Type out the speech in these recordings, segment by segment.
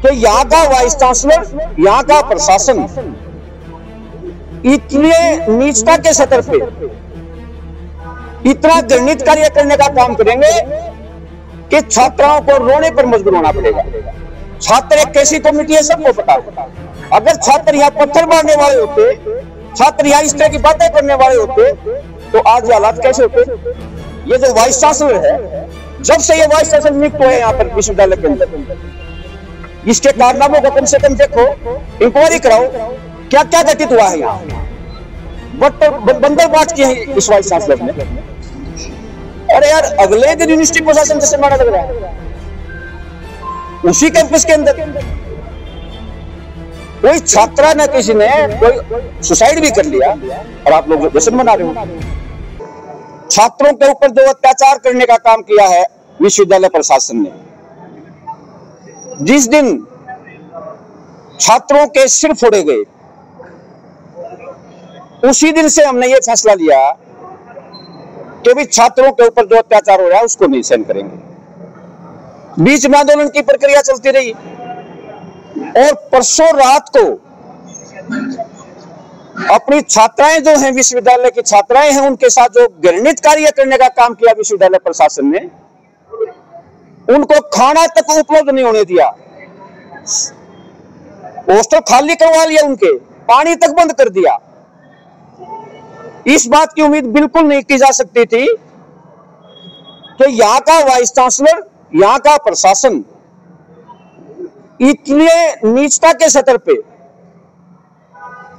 कि यहाँ का वाइस चांसलर, यहाँ का प्रशासन इतने नीचता के स्तर पे इतना घृणित कार्य करने का काम करेंगे कि छात्राओं को रोने पर मजबूर होना पड़ेगा। छात्र एक कैसी कमेटी है, सबको पता है। अगर छात्र यहाँ पत्थर मारने वाले होते, छात्र यहाँ इस तरह की बातें करने वाले होते, तो आज ये हालात कैसे होते। ये जो वाइस चांसलर है, जब से ये वाइस चांसलर नियुक्त हुए यहाँ पर विश्वविद्यालय के अंदर, इसके कारनामों को कम से कम देखो, इंक्वायरी कराओ, क्या क्या घटित हुआ है यहाँ। बंदर बात की है इस वाइस चांसलर ने। अरे यार, अगले दिन यूनिवर्सिटी प्रशासन जैसे माना लग रहा है, उसी कैंपस के अंदर कोई छात्रा ने, किसी ने कोई सुसाइड भी कर लिया और आप लोग जश्न मना रहे हो। छात्रों के ऊपर जो अत्याचार करने का काम किया है विश्वविद्यालय प्रशासन ने, जिस दिन छात्रों के सिर फोड़े गए, उसी दिन से हमने ये फैसला लिया कि भी छात्रों के ऊपर जो अत्याचार हो रहा है उसको नहीं सहन करेंगे। बीच में आंदोलन की प्रक्रिया चलती रही और परसों रात को अपनी छात्राएं जो हैं, विश्वविद्यालय की छात्राएं हैं, उनके साथ जो घृणित कार्य करने का काम किया विश्वविद्यालय प्रशासन ने, उनको खाना तक उपलब्ध नहीं होने दिया, हॉस्टल खाली करवा लिया, उनके पानी तक बंद कर दिया। इस बात की उम्मीद बिल्कुल नहीं की जा सकती थी कि यहाँ का वाइस चांसलर, यहाँ का प्रशासन इतने नीचता के स्तर पे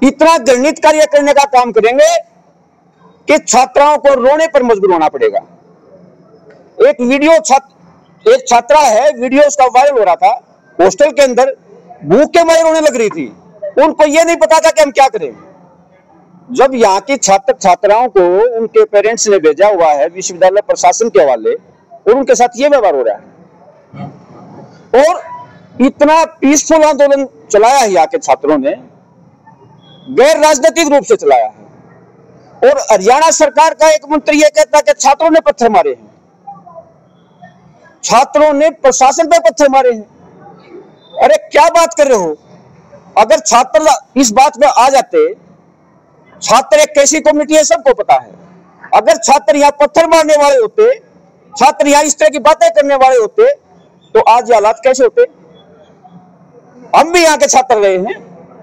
इतना घृणित कार्य करने का काम करेंगे कि छात्राओं को रोने पर मजबूर होना पड़ेगा। एक वीडियो एक छात्रा है, वीडियो उसका वायरल हो रहा था, हॉस्टल के अंदर भूख के मारे रोने लग रही थी। उनको यह नहीं पता था कि हम क्या करें। जब यहाँ की छात्राओं को उनके पेरेंट्स ने भेजा हुआ है विश्वविद्यालय प्रशासन के हवाले, और उनके साथ ये व्यवहार हो रहा है, और इतना पीसफुल आंदोलन चलाया है यहाँ के छात्रों ने, गैर राजनीतिक रूप से चलाया है। और हरियाणा सरकार का एक मंत्री ये कहता है कि छात्रों ने पत्थर मारे हैं, छात्रों ने प्रशासन पर पत्थर मारे हैं। अरे क्या बात कर रहे हो। अगर छात्र इस बात में आ जाते, छात्र एक कैसी कमेटी है, सबको पता है। अगर छात्र यहाँ पत्थर मारने वाले होते, छात्र यहाँ इस तरह की बातें करने वाले होते, तो आज ये हालात कैसे होते। हम भी यहाँ के छात्र रहे हैं,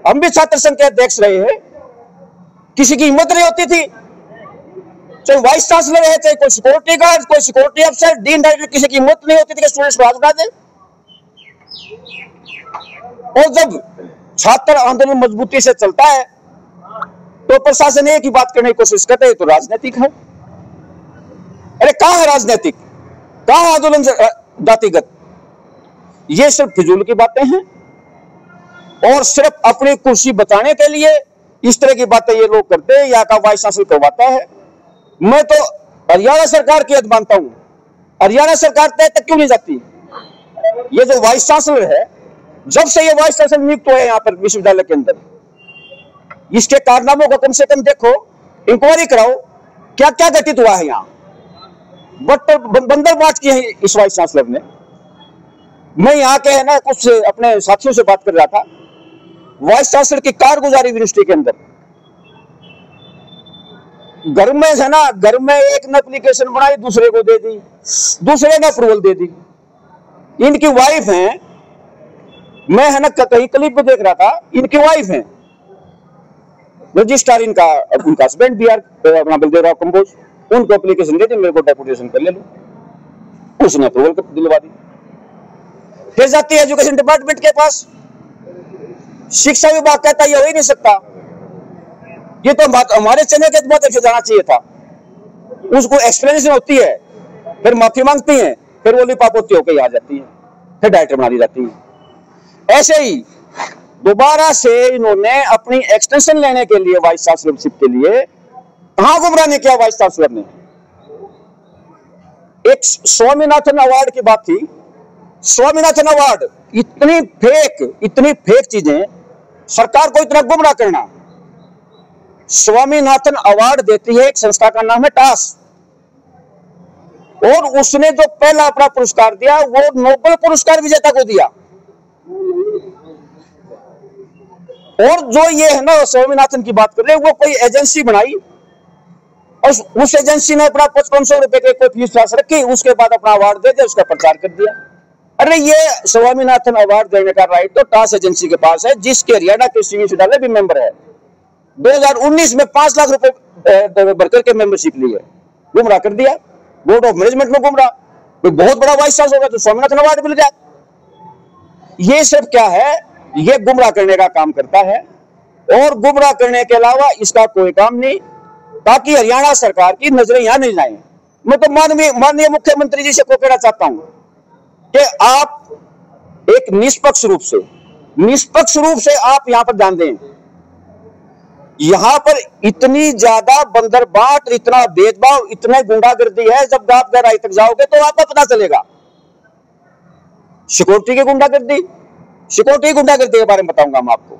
हम भी छात्र संघ के अध्यक्ष रहे हैं, किसी की हिम्मत नहीं होती थी, चाहे वाइस चांसलर है, चाहे कोई सिक्योरिटी गार्ड, कोई सिक्योरिटी अफसर, डीन डायरेक्टर, किसी की हिम्मत नहीं होती थी कि स्टूडेंट्स को हाथ उठा दे। और जब छात्र आंदोलन मजबूती से चलता है तो प्रशासन एक ही बात करने की कोशिश करते हैं, तो राजनीतिक है। अरे कहां है राजनीतिक, कहां आंदोलन जातिगत। ये सिर्फ फिजूल की बातें हैं और सिर्फ अपनी कुर्सी बचाने के लिए इस तरह की बातें ये लोग करते हैं। यहाँ का वाइस चांसलर करवाता है। मैं तो हरियाणा सरकार की हद मानता हूं, हरियाणा सरकार तय तक क्यों नहीं जाती। ये जो वाइस चांसलर है, जब से ये वाइस चांसलर नियुक्त हुए यहाँ पर विश्वविद्यालय के अंदर, इसके कारनामों को कम से कम देखो, इंक्वायरी कराओ, क्या क्या घटित हुआ है यहाँ। बंदर बात की है इस वाइस चांसलर ने। मैं यहाँ के है ना कुछ अपने साथियों से बात कर रहा था, वाइस चांसलर की कारगुजारी यूनिवर्सिटी के अंदर, घर में है ना, घर में एक ने एप्लीकेशन बनाई, दूसरे को दे दी, दूसरे ने अप्रूवल दे दी। इनकी वाइफ है, मैं है ना कहीं क्लिप पे देख रहा था, इनकी वाइफ है रजिस्ट्रार, उनका हस्बैंड बी आर अपना बलदेवराव कंबोज, उनको एप्लीकेशन दे दी, मेरे को डेपुटेशन कर ले लो, उसने अप्रूवल दिलवा दी। फिर जाती है एजुकेशन डिपार्टमेंट के पास, शिक्षा विभाग कहता है ये हो ही नहीं सकता, ये तो हमारे चने के माध्यम से जाना चाहिए था। उसको एक्सप्लेनेशन होती है, फिर माफी मांगती है, फिर वो लिपाप होती होकर आ जाती है, फिर डायरेक्टर बना दी जाती है। ऐसे ही दोबारा से इन्होंने अपनी एक्सटेंशन लेने के लिए वाइस चांसलरशिप के लिए कहां गुमराह ने किया वाइस चांसलर ने। एक स्वामीनाथन अवार्ड की बात थी, स्वामीनाथन अवार्ड, इतनी फेक चीजें, सरकार को इतना गुमराह करना। स्वामीनाथन अवार्ड देती है एक संस्था का नाम है टास, और उसने जो पहला अपना पुरस्कार दिया वो नोबेल पुरस्कार विजेता को दिया। और जो ये है ना स्वामीनाथन की बात कर रहे हैं, वो कोई एजेंसी बनाई और उस एजेंसी ने अपना 5500 रुपए के कोई फीस राशि रखी, उसके बाद अपना अवार्ड दे दिया, उसका प्रचार कर दिया। अरे ये स्वामीनाथन अवार्ड देने का राइट तो टास एजेंसी के पास है, जिसके हरियाणा कृषि विश्वविद्यालय भी मेंबर है। 2019 में 5 लाख रुपए भरकर के मेंबरशिप ली है, गुमराह कर दिया। बोर्ड ऑफ मैनेजमेंट में गुमराह, कोई बहुत बड़ा वाइस चांसलर होगा तो स्वामीनाथन अवार्ड मिल जाए। ये सब क्या है, ये गुमराह करने का काम करता है, और गुमराह करने के अलावा इसका कोई काम नहीं, ताकि हरियाणा सरकार की नजरें यहां नहीं जाएं। मैं तो माननीय मुख्यमंत्री जी से को कहना चाहता हूं कि आप एक निष्पक्ष रूप से आप यहां पर ध्यान दें। यहां पर इतनी ज्यादा बंदरबाट, इतना भेदभाव, इतने गुंडागर्दी है, जब आप गहराई तक जाओगे तो आपको पता चलेगा। सिक्योरिटी की गुंडागर्दी के बारे में बताऊंगा मैं आपको।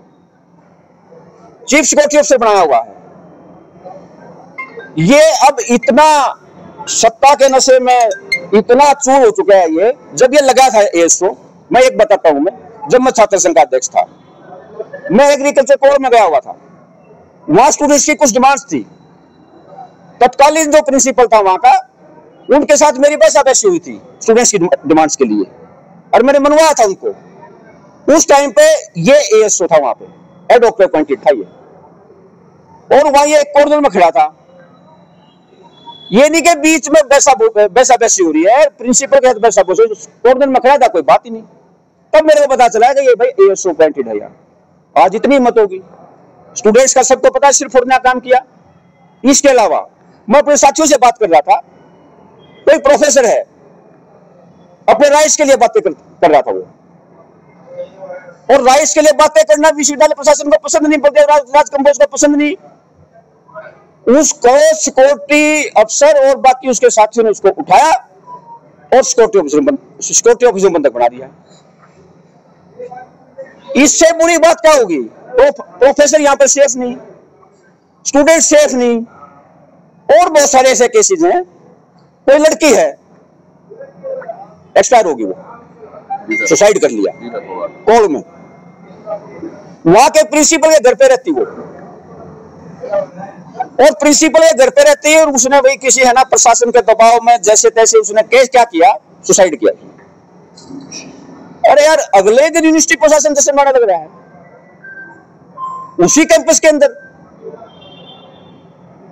चीफ सिक्योरिटी ऑफिसर बनाया हुआ है ये, अब इतना सत्ता के नशे में इतना चूर हो चुका है ये। जब ये लगा था एएसओ, मैं एक बताता हूं, मैं जब मैं छात्र संघ का अध्यक्ष था, मैं एग्रीकल्चर कोर में गया हुआ था। वहां स्टूडेंट्स की कुछ डिमांड्स थी, तत्कालीन जो प्रिंसिपल था वहां का, उनके साथ मेरी बहस हुई थी स्टूडेंट्स की डिमांड्स के लिए, और मैंने मनवाया था उनको। उस टाइम पे ये एएसओ था वहां पे, हेड ऑफ अपॉइंटेड था ये, और वहां ये एक कॉर्नर में खड़ा था। ये नहीं कि बीच में बैसा-बैसी हो रही है, प्रिंसिपल के साथ बैसा-बैसी, कॉर्नर में खड़ा था, कोई बात ही नहीं। तब मेरे को पता चला कि ये भाई एएसओ अपॉइंटेड है यार। आज इतनी हिम्मत होगी, स्टूडेंट्स का सबको पता है, सिर्फ फोड़ने का काम किया। इसके अलावा मैं अपने साथियों से बात कर रहा था, कोई प्रोफेसर है, अपने राइट्स के लिए बातें कर रहा था वो, और राइट्स के लिए बातें करना विश्वविद्यालय प्रशासन को पसंद नहीं, राज कंपोज को पसंद नहीं। उसको सिक्योरिटी अफसर और बाकी उसके साथियों ने उसको उठाया और सिक्योरिटी ऑफिसर बंधक बना दिया। इससे बुरी बात क्या होगी? प्रोफेसर यहां पर सेफ नहीं, स्टूडेंट सेफ नहीं, और बहुत सारे ऐसे केसेस हैं। कोई लड़की है, एक्सपायर होगी, वो सुसाइड कर लिया कोल में, वहां के प्रिंसिपल के घर पे रहती वो, और प्रिंसिपल के घर पे रहती है, और उसने भाई किसी है ना प्रशासन के दबाव में जैसे तैसे उसने केस क्या किया, सुसाइड किया। अरे यार, अगले दिन यूनिवर्सिटी प्रशासन जैसे मारा लग रहा है उसी कैंपस के अंदर।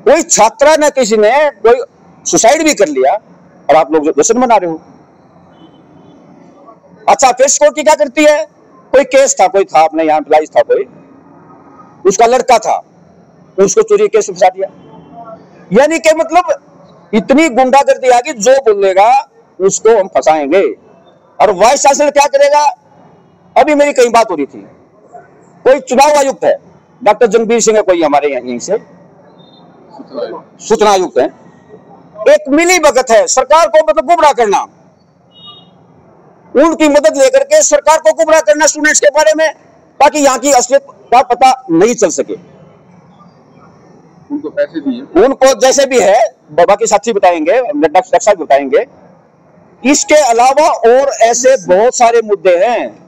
कोई छात्रा ने, किसी ने कोई सुसाइड भी कर लिया, और आप लोग जश्न मना रहे हो। अच्छा, फिर सिक्योरिटी क्या करती है? कोई केस था, कोई था अपने यहाँ एम्प्लॉइज था, कोई उसका लड़का था, उसको चोरी केस फंसा दिया। यानी कि मतलब इतनी गुंडागर्दी आ गई, जो बोलेगा उसको हम फंसाएंगे। और वाइस चांसलर क्या करेगा? अभी मेरी कई बात हो रही थी, कोई चुनाव आयुक्त है, डॉक्टर जनबीर सिंह है, कोई हमारे यहीं से सूचना आयुक्त है। एक मिली भगत है सरकार को मतलब गुमराह करना, उनकी मदद लेकर के सरकार को गुमराह करना स्टूडेंट्स के बारे में, ताकि यहाँ की असलियत का पता नहीं चल सके। उनको पैसे दिए, उनको जैसे भी है, बाकी साथी बताएंगे, डॉक्टर बताएंगे। इसके अलावा और ऐसे बहुत सारे मुद्दे हैं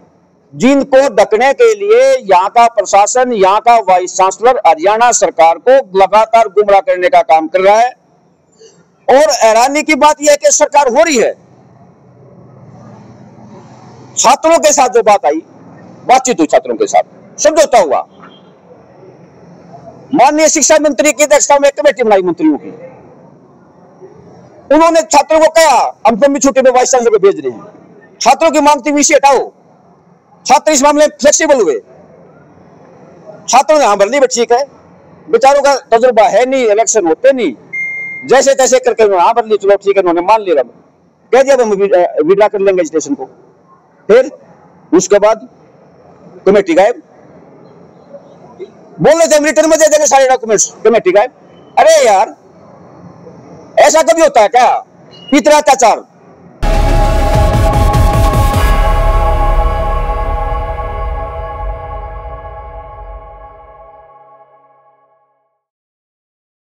जिनको ढकने के लिए यहाँ का प्रशासन, यहाँ का वाइस चांसलर हरियाणा सरकार को लगातार गुमराह करने का काम कर रहा है। और हैरानी की बात यह है कि सरकार हो रही है। छात्रों के साथ जो बात आई, बातचीत हुई छात्रों के साथ, समझौता हुआ। माननीय शिक्षा मंत्री की अध्यक्षता में एक कमेटी बनाई मंत्रियों की, उन्होंने छात्रों को कहा हम लंबी छुट्टी में वाइस चांसलर को भेज रहे हैं, छात्रों की मांग थी विषय हटाओ। छात्र इस मामले में फ्लेक्सिबल हुए, छात्रों ने हाँ भर ली, ठीक है, बेचारों का तजुर्बा है नहीं, इलेक्शन होते नहीं, जैसे तैसे करके हाँ भर ली, चलो ठीक है, उन्होंने मान लिया, कह दिया हम विड्रा कर लेंगे स्टेशन को। फिर उसके बाद कमेटी गायब, बोल रहे थे हम रिटर्न में दे देंगे सारे डॉक्यूमेंट्स, कमेटी गायब। अरे यार, ऐसा कभी होता है क्या? इतना अत्याचार